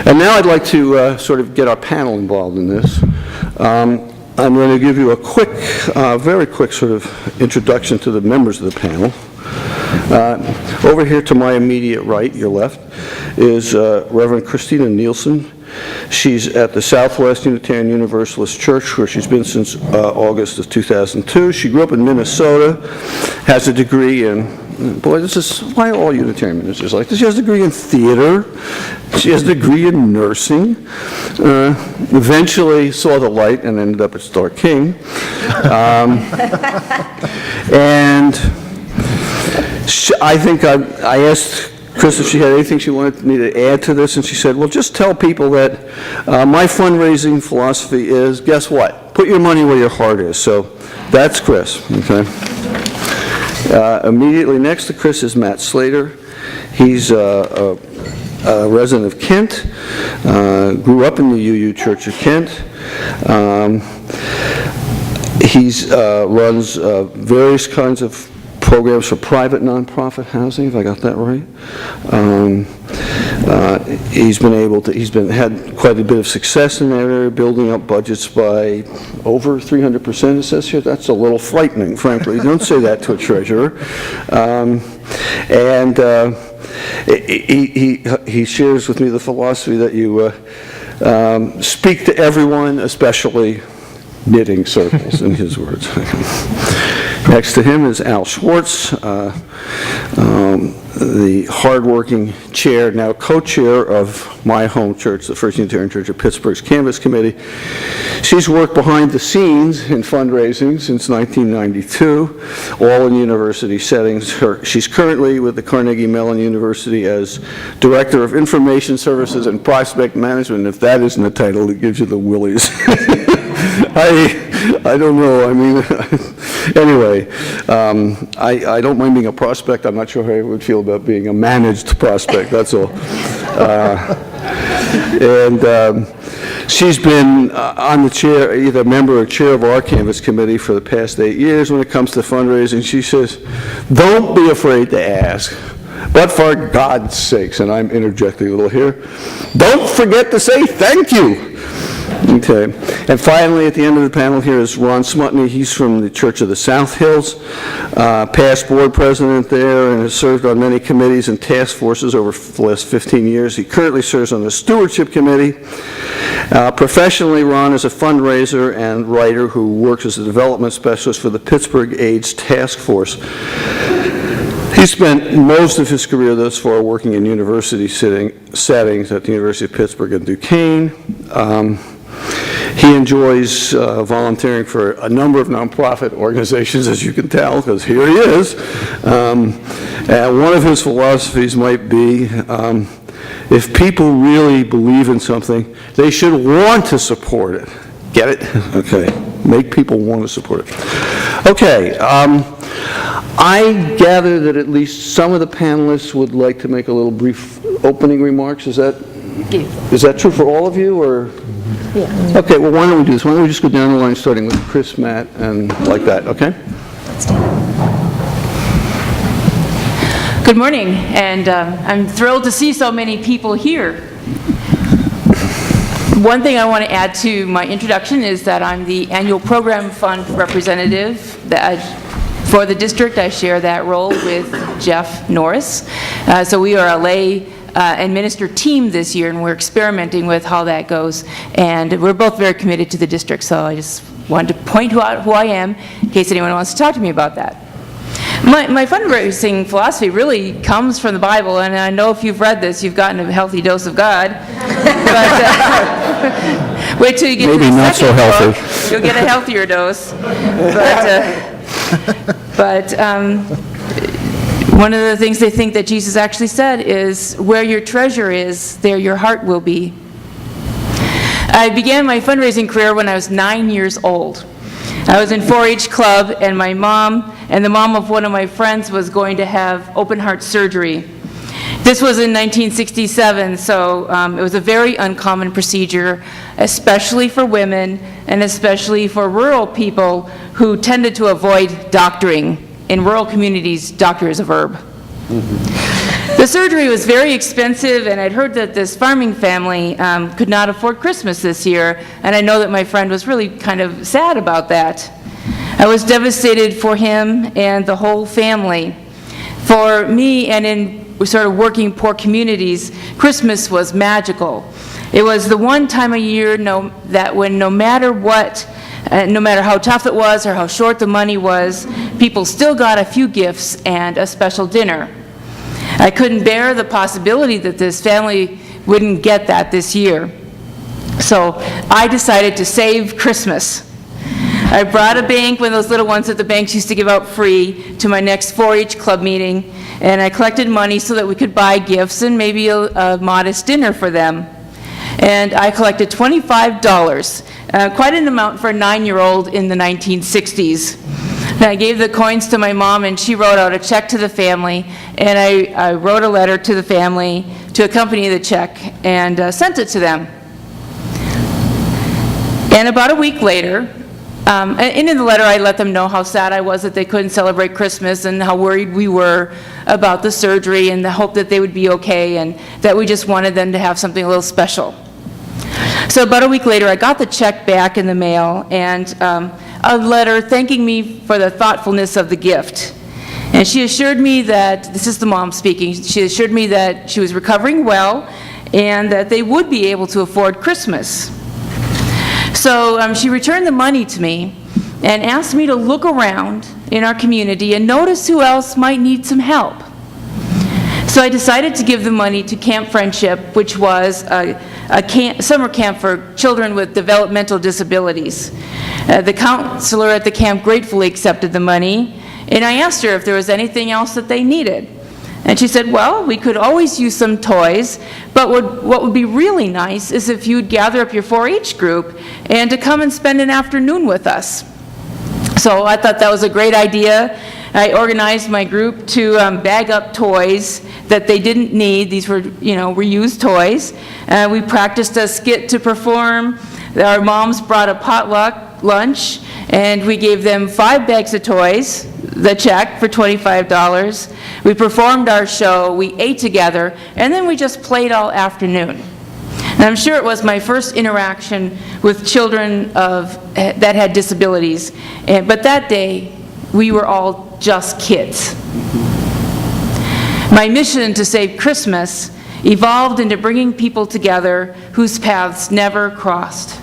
And now I'd like to sort of get our panel involved in this. I'm going to give you a quick, very quick sort of introduction to the members of the panel. Over here to my immediate right, your left, is Reverend Christina Nielsen. She's at the Southwest Unitarian Universalist Church, where she's been since August of 2002. She grew up in Minnesota, has a degree in, boy, this is why all Unitarian ministers like this. She has a degree in theater. She has a degree in nursing. Eventually saw the light and ended up at Star King. And I think I asked Chris if she had anything she wanted me to add to this, and she said, well, just tell people that my fundraising philosophy is, guess what? Put your money where your heart is. So that's Chris, okay? Immediately next to Chris is Matt Slater. He's a resident of Kent, grew up in the UU Church of Kent. He runs various kinds of programs for private nonprofit housing, if I got that right. He's had quite a bit of success in that area, building up budgets by over 300%, it says here. That's a little frightening, frankly. Don't say that to a treasurer. He shares with me the philosophy that you speak to everyone, especially knitting circles, in his words. Next to him is Al Schwartz, the hardworking chair, now co-chair of my home church, the First Unitarian Church of Pittsburgh's Canvas Committee. She's worked behind the scenes in fundraising since 1992, all in university settings. She's currently with the Carnegie Mellon University as Director of Information Services and Prospect Management. If that isn't a title, it gives you the willies. I don't know. I mean, anyway, I don't mind being a prospect. I'm not sure how I would feel about being a managed prospect. That's all. She's been on the chair, either member or chair of our Canvas Committee for the past 8 years when it comes to fundraising. She says, don't be afraid to ask, but for God's sakes, and I'm interjecting a little here, don't forget to say thank you. Okay, and finally at the end of the panel here is Ron Smutney. He's from the Church of the South Hills, past board president there, and has served on many committees and task forces over the last 15 years. He currently serves on the Stewardship Committee. Professionally, Ron is a fundraiser and writer who works as a development specialist for the Pittsburgh AIDS Task Force. He spent most of his career thus far working in university settings at the University of Pittsburgh and Duquesne. He enjoys volunteering for a number of nonprofit organizations, as you can tell, because here he is. And one of his philosophies might be, if people really believe in something, they should want to support it. Get it? Okay. Make people want to support it. Okay. I gather that at least some of the panelists would like to make a little brief opening remarks. Is that true for all of you, or? Yeah. Okay, well, why don't we do this? Why don't we just go down the line, starting with Chris, Matt, and like that, okay? Good morning, and I'm thrilled to see so many people here. One thing I want to add to my introduction is that I'm the annual program fund representative for the district. I share that role with Jeff Norris. So we are a lay and minister team this year, and we're experimenting with how that goes. And we're both very committed to the district, so I just wanted to point out who I am in case anyone wants to talk to me about that. My fundraising philosophy really comes from the Bible, and I know if you've read this, you've gotten a healthy dose of God. But wait till you get maybe to the not second so healthy. book, you'll get a healthier dose. But one of the things they think that Jesus actually said is, where your treasure is, there your heart will be. I began my fundraising career when I was 9 years old. I was in 4-H club, and my mom and the mom of one of my friends was going to have open heart surgery. This was in 1967, so it was a very uncommon procedure, especially for women and especially for rural people who tended to avoid doctoring. In rural communities, doctor is a verb. The surgery was very expensive, and I'd heard that this farming family could not afford Christmas this year, and I know that my friend was really kind of sad about that. I was devastated for him and the whole family. For me, and in sort of working poor communities, Christmas was magical. It was the one time a year that when no matter what, no matter how tough it was or how short the money was, people still got a few gifts and a special dinner. I couldn't bear the possibility that this family wouldn't get that this year. So I decided to save Christmas. I brought a bank, one of those little ones that the banks used to give out free, to my next 4-H club meeting, and I collected money so that we could buy gifts and maybe a modest dinner for them. And I collected $25, quite an amount for a 9-year-old in the 1960s. And I gave the coins to my mom, and she wrote out a check to the family, and I wrote a letter to the family to accompany the check and sent it to them. And about a week later, and in the letter I let them know how sad I was that they couldn't celebrate Christmas and how worried we were about the surgery and the hope that they would be okay and that we just wanted them to have something a little special. So about a week later, I got the check back in the mail and a letter thanking me for the thoughtfulness of the gift. And she assured me that, this is the mom speaking, she assured me that she was recovering well and that they would be able to afford Christmas. So she returned the money to me and asked me to look around in our community and notice who else might need some help. So I decided to give the money to Camp Friendship, which was a summer camp for children with developmental disabilities. The counselor at the camp gratefully accepted the money, and I asked her if there was anything else that they needed. And she said, well, we could always use some toys, but what would be really nice is if you'd gather up your 4-H group and to come and spend an afternoon with us. So I thought that was a great idea. I organized my group to bag up toys that they didn't need. These were, reused toys. We practiced a skit to perform. Our moms brought a potluck lunch, and we gave them 5 bags of toys, the check for $25. We performed our show, we ate together, and then we just played all afternoon. And I'm sure it was my first interaction with children that had disabilities, but that day we were all just kids. My mission to save Christmas evolved into bringing people together whose paths never crossed.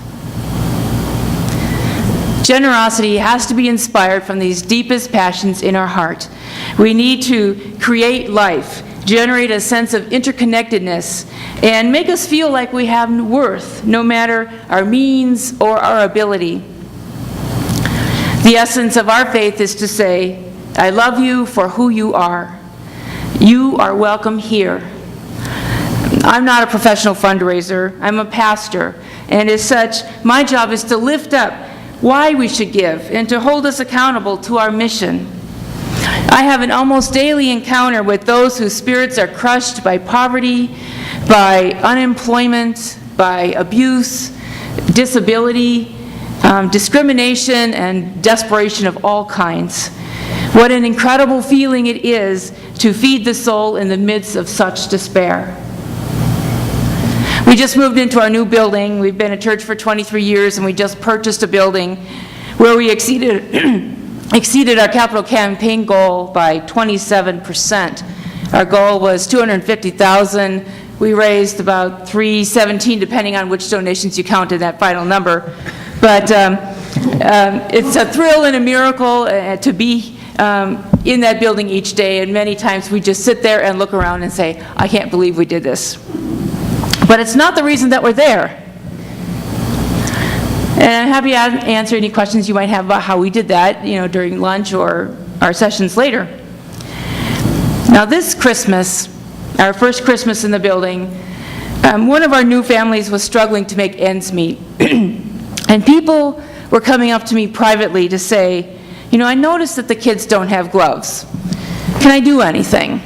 Generosity has to be inspired from these deepest passions in our heart. We need to create life, generate a sense of interconnectedness, and make us feel like we have worth, no matter our means or our ability. The essence of our faith is to say, I love you for who you are. You are welcome here. I'm not a professional fundraiser. I'm a pastor, and as such, my job is to lift up why we should give and to hold us accountable to our mission. I have an almost daily encounter with those whose spirits are crushed by poverty, by unemployment, by abuse, disability, discrimination, and desperation of all kinds. What an incredible feeling it is to feed the soul in the midst of such despair. We just moved into our new building. We've been a church for 23 years, and we just purchased a building where we exceeded our capital campaign goal by 27%. Our goal was $250,000. We raised about $317, depending on which donations you counted that final number. But it's a thrill and a miracle to be in that building each day, and many times we just sit there and look around and say, I can't believe we did this. But it's not the reason that we're there. And I'm happy to answer any questions you might have about how we did that, during lunch or our sessions later. Now this Christmas, our first Christmas in the building, one of our new families was struggling to make ends meet. And people were coming up to me privately to say, I noticed that the kids don't have gloves. Can I do anything?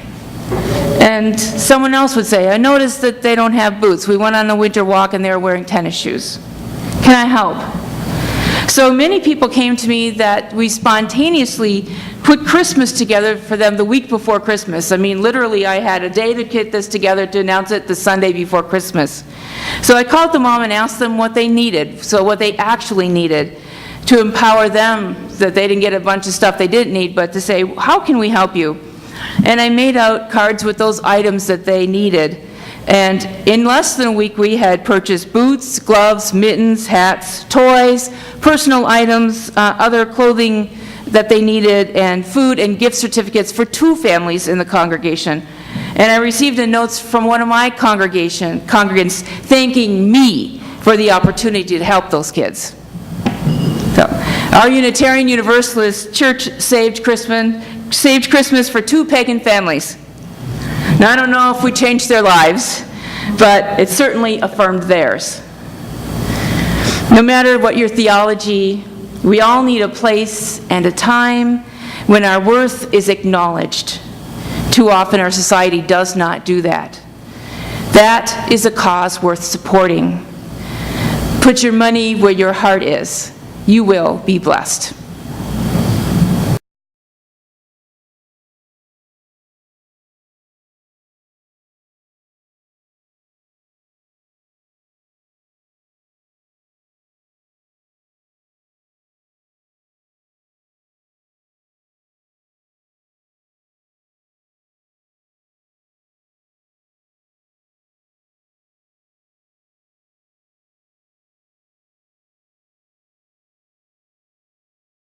And someone else would say, I noticed that they don't have boots. We went on a winter walk and they were wearing tennis shoes. Can I help? So many people came to me that we spontaneously put Christmas together for them the week before Christmas. I mean, literally, I had a day to get this together to announce it the Sunday before Christmas. So I called the mom and asked them what they needed, so what they actually needed, to empower them, that they didn't get a bunch of stuff they didn't need, but to say, how can we help you? And I made out cards with those items that they needed. And in less than a week, we had purchased boots, gloves, mittens, hats, toys, personal items, other clothing that they needed, and food and gift certificates for 2 families in the congregation. And I received a note from one of my congregants thanking me for the opportunity to help those kids. So, our Unitarian Universalist Church saved Christmas for 2 pagan families. Now, I don't know if we changed their lives, but it certainly affirmed theirs. No matter what your theology, we all need a place and a time when our worth is acknowledged. Too often our society does not do that. That is a cause worth supporting. Put your money where your heart is. You will be blessed.